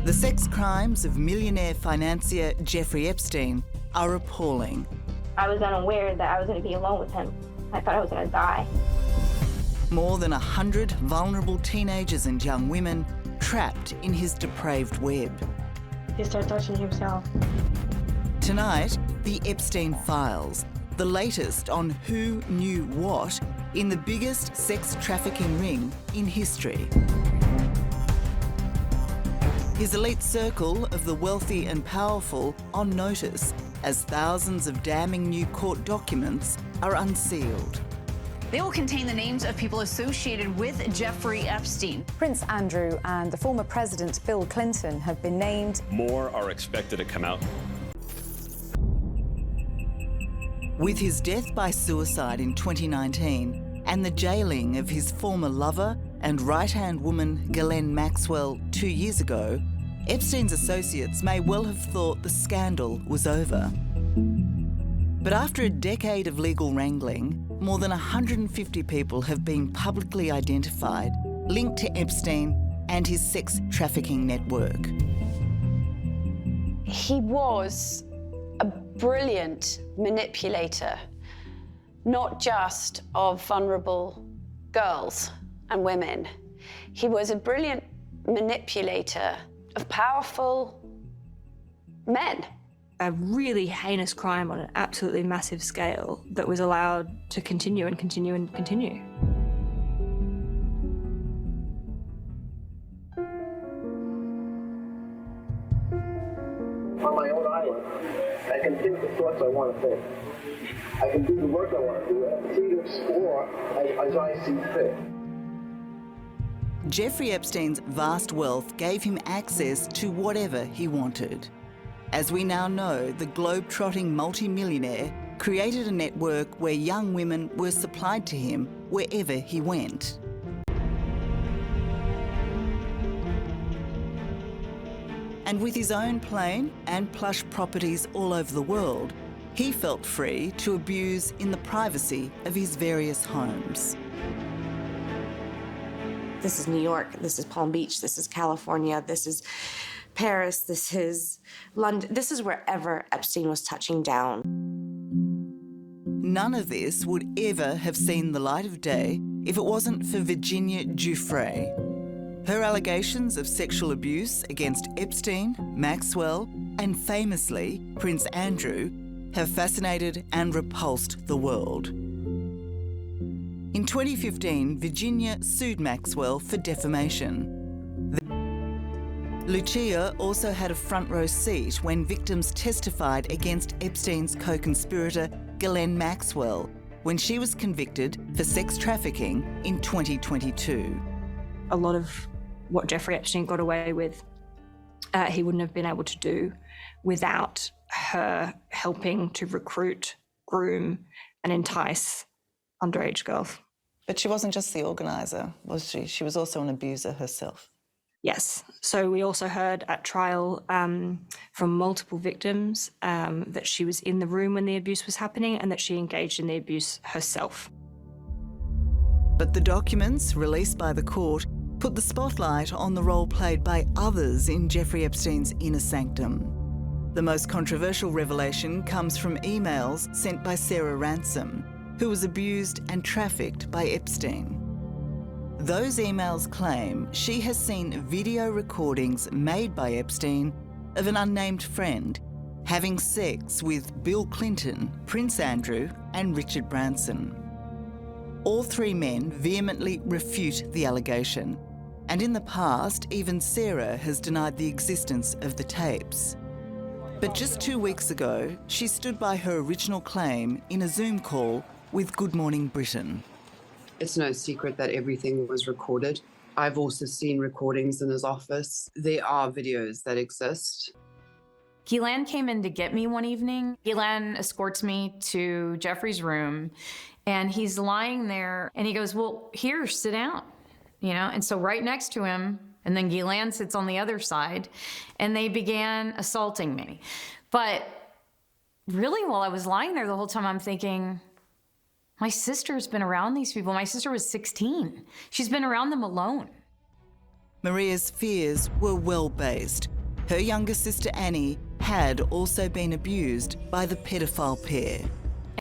The sex crimes of millionaire financier Jeffrey Epstein are appalling. I was unaware that I was going to be alone with him. I thought I was going to die. More than 100 vulnerable teenagers and young women trapped in his depraved web. He started touching himself. Tonight, the Epstein Files, the latest on who knew what in the biggest sex trafficking ring in history. His elite circle of the wealthy and powerful on notice as thousands of damning new court documents are unsealed. They will contain the names of people associated with Jeffrey Epstein. Prince Andrew and the former President Bill Clinton have been named. More are expected to come out. With his death by suicide in 2019 and the jailing of his former lover and right-hand woman Ghislaine Maxwell 2 years ago, Epstein's associates may well have thought the scandal was over. But after a decade of legal wrangling, more than 150 people have been publicly identified, linked to Epstein and his sex trafficking network. He was a brilliant manipulator, not just of vulnerable girls and women. He was a brilliant manipulator of powerful men. A really heinous crime on an absolutely massive scale that was allowed to continue and continue and continue. On my own island, I can think the thoughts I want to think. I can do the work I want to do. I can free to explore as I see fit. Jeffrey Epstein's vast wealth gave him access to whatever he wanted. As we now know, the globe-trotting multi-millionaire created a network where young women were supplied to him wherever he went. And with his own plane and plush properties all over the world, he felt free to abuse in the privacy of his various homes. This is New York, this is Palm Beach, this is California, this is Paris, this is London, this is wherever Epstein was touching down. None of this would ever have seen the light of day if it wasn't for Virginia Giuffre. Her allegations of sexual abuse against Epstein, Maxwell, and famously Prince Andrew have fascinated and repulsed the world. In 2015, Virginia sued Maxwell for defamation. Lucia also had a front row seat when victims testified against Epstein's co-conspirator Ghislaine Maxwell when she was convicted for sex trafficking in 2022. A lot of what Jeffrey Epstein got away with, he wouldn't have been able to do without her helping to recruit, groom, and entice underage girls. But she wasn't just the organiser, was she? She was also an abuser herself. Yes. So we also heard at trial from multiple victims that she was in the room when the abuse was happening and that she engaged in the abuse herself. But the documents released by the court put the spotlight on the role played by others in Jeffrey Epstein's inner sanctum. The most controversial revelation comes from emails sent by Sarah Ransom, who was abused and trafficked by Epstein. Those emails claim she has seen video recordings made by Epstein of an unnamed friend having sex with Bill Clinton, Prince Andrew, and Richard Branson. All three men vehemently refute the allegation, and in the past, even Sarah has denied the existence of the tapes. But just 2 weeks ago, she stood by her original claim in a Zoom call with Good Morning Britain. It's no secret that everything was recorded. I've also seen recordings in his office. There are videos that exist. Ghislaine came in to get me one evening. Ghislaine escorts me to Jeffrey's room, and he's lying there, and he goes, well, here, sit down, you know? And so right next to him, and then Ghislaine sits on the other side, and they began assaulting me. But really, while I was lying there the whole time, I'm thinking, my sister's been around these people. My sister was 16. She's been around them alone. Maria's fears were well-based. Her younger sister Annie had also been abused by the pedophile pair.